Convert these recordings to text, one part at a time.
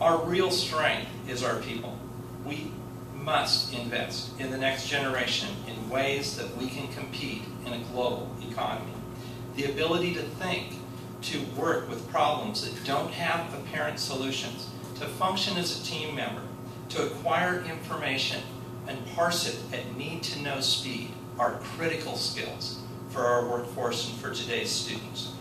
Our real strength is our people. We must invest in the next generation in ways that we can compete in a global economy. The ability to think, to work with problems that don't have apparent solutions, to function as a team member, to acquire information and parse it at need-to-know speed are critical skills for our workforce and for today's students.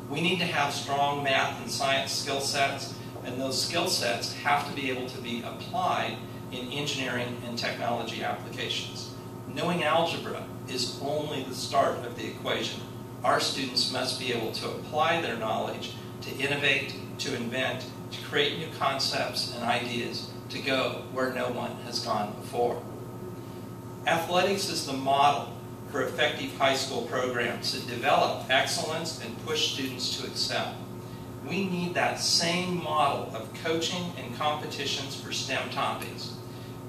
We need to have strong math and science skill sets, and those skill sets have to be able to be applied in engineering and technology applications. Knowing algebra is only the start of the equation. Our students must be able to apply their knowledge to innovate, to invent, to create new concepts and ideas, to go where no one has gone before. Athletics is the model for effective high school programs that develop excellence and push students to excel. We need that same model of coaching and competitions for STEM topics.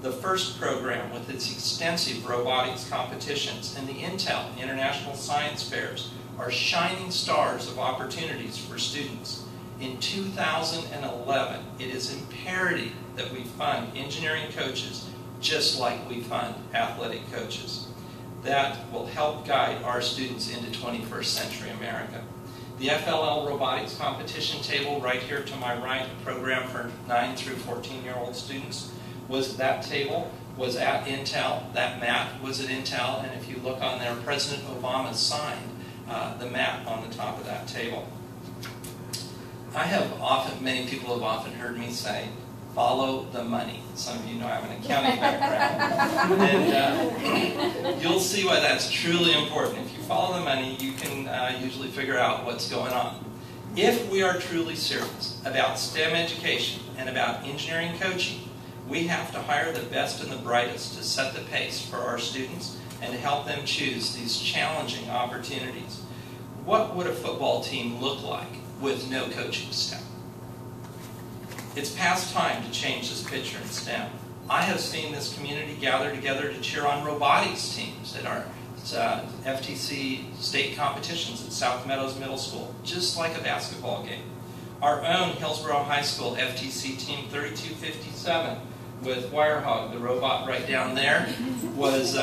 The FIRST program, with its extensive robotics competitions, and the Intel International Science Fairs are shining stars of opportunities for students. In 2011, it is imperative that we fund engineering coaches just like we fund athletic coaches. That will help guide our students into 21st century America. The FLL robotics competition table right here to my right, a program for 9 through 14-year-old students, that table was at Intel. That mat was at Intel, and if you look on there, President Obama signed the mat on the top of that table. Many people have often heard me say, follow the money. Some of you know I have an accounting background. And you'll see why that's truly important. If you follow the money, you can usually figure out what's going on. If we are truly serious about STEM education and about engineering coaching, we have to hire the best and the brightest to set the pace for our students and to help them choose these challenging opportunities. What would a football team look like with no coaching staff? It's past time to change this picture in STEM. I have seen this community gather together to cheer on robotics teams at our FTC state competitions at South Meadows Middle School, just like a basketball game. Our own Hillsborough High School FTC team 3257 with Wirehog, the robot right down there, was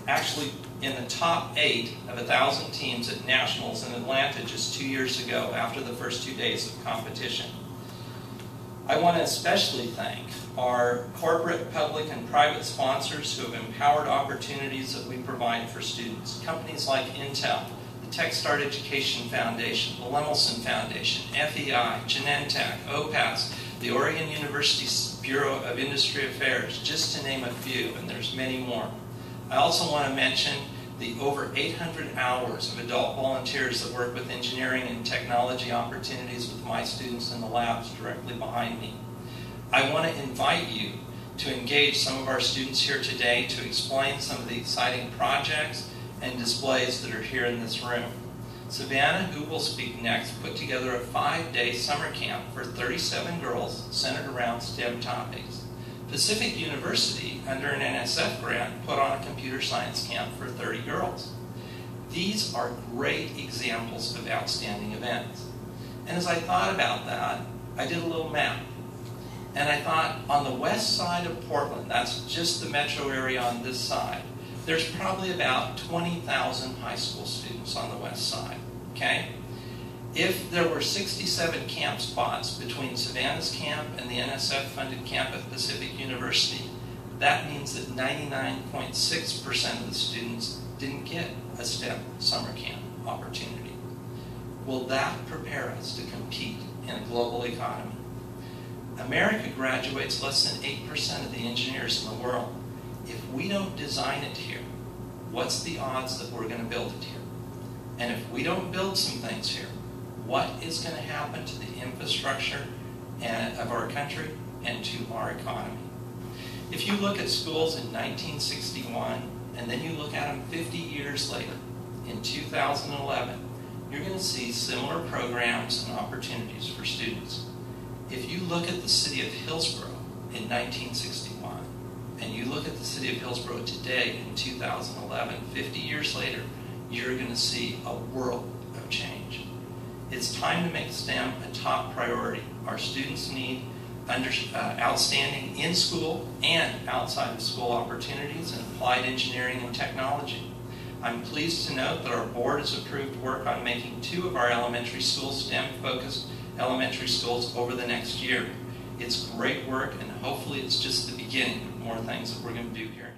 actually in the top 8 of 1,000 teams at Nationals in Atlanta just 2 years ago after the first 2 days of competition. I want to especially thank our corporate, public, and private sponsors who have empowered opportunities that we provide for students. Companies like Intel, the TechStart Education Foundation, the Lemelson Foundation, FEI, Genentech, OPAS, the Oregon University Bureau of Industry Affairs, just to name a few, and there's many more. I also want to mention the over 800 hours of adult volunteers that work with engineering and technology opportunities with my students in the labs directly behind me. I want to invite you to engage some of our students here today to explain some of the exciting projects and displays that are here in this room. Savannah, who will speak next, put together a 5-day summer camp for 37 girls centered around STEM topics. Pacific University, under an NSF grant, put on a computer science camp for 30 girls. These are great examples of outstanding events. And as I thought about that, I did a little math. And I thought, on the west side of Portland, that's just the metro area on this side, there's probably about 20,000 high school students on the west side, okay? If there were 67 camp spots between Savannah's camp and the NSF-funded camp at Pacific University, that means that 99.6% of the students didn't get a STEM summer camp opportunity. Will that prepare us to compete in a global economy? America graduates less than 8% of the engineers in the world. If we don't design it here, what's the odds that we're going to build it here? And if we don't build some things here, what is going to happen to the infrastructure of our country and to our economy? If you look at schools in 1961, and then you look at them 50 years later, in 2011, you're going to see similar programs and opportunities for students. If you look at the city of Hillsborough in 1961, and you look at the city of Hillsborough today in 2011, 50 years later, you're going to see a world of change. It's time to make STEM a top priority. Our students need outstanding in-school and outside of school opportunities in applied engineering and technology. I'm pleased to note that our board has approved work on making 2 of our elementary school STEM-focused elementary schools over the next year. It's great work, and hopefully it's just the beginning of more things that we're going to do here.